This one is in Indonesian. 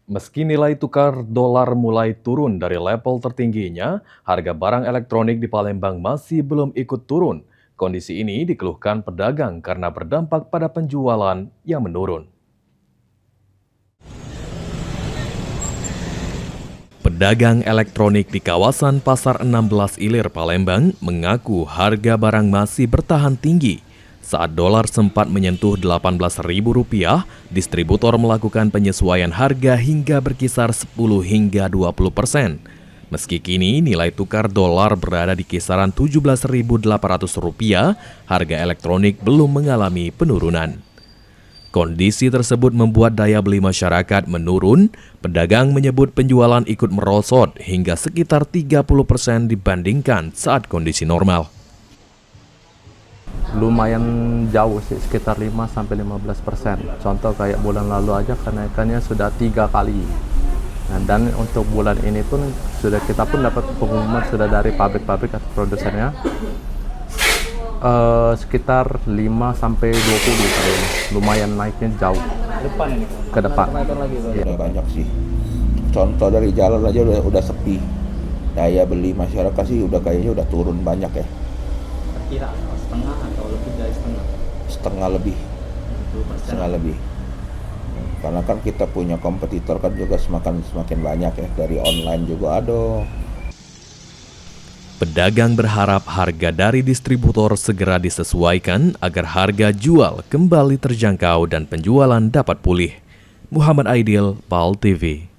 Meski nilai tukar dolar mulai turun dari level tertingginya, harga barang elektronik di Palembang masih belum ikut turun. Kondisi ini dikeluhkan pedagang karena berdampak pada penjualan yang menurun. Pedagang elektronik di kawasan Pasar 16 Ilir, Palembang mengaku harga barang masih bertahan tinggi. Saat dolar sempat menyentuh Rp18.000, distributor melakukan penyesuaian harga hingga berkisar 10 hingga 20%. Meski kini nilai tukar dolar berada di kisaran Rp17.800, harga elektronik belum mengalami penurunan. Kondisi tersebut membuat daya beli masyarakat menurun. Pedagang menyebut penjualan ikut merosot hingga sekitar 30% dibandingkan saat kondisi normal. Lumayan jauh sih, sekitar 5-15%. Contoh kayak bulan lalu aja kenaikannya sudah 3 kali. Nah, dan untuk bulan ini pun kita pun dapat pengumuman sudah dari pabrik-pabrik atau produsennya sekitar 5-20 kali ini. Lumayan naiknya jauh. Depan ini Ke depan. Ya, banyak sih. Contoh dari jalan aja udah sepi. Daya beli masyarakat sih kayaknya udah turun banyak ya. kira setengah atau lebih dari setengah. Setengah lebih. 20%. Setengah lebih. Karena kan kita punya kompetitor kan juga semakin banyak ya. Dari online juga ada. Pedagang berharap harga dari distributor segera disesuaikan agar harga jual kembali terjangkau dan penjualan dapat pulih. Muhammad Aidil, PAL TV.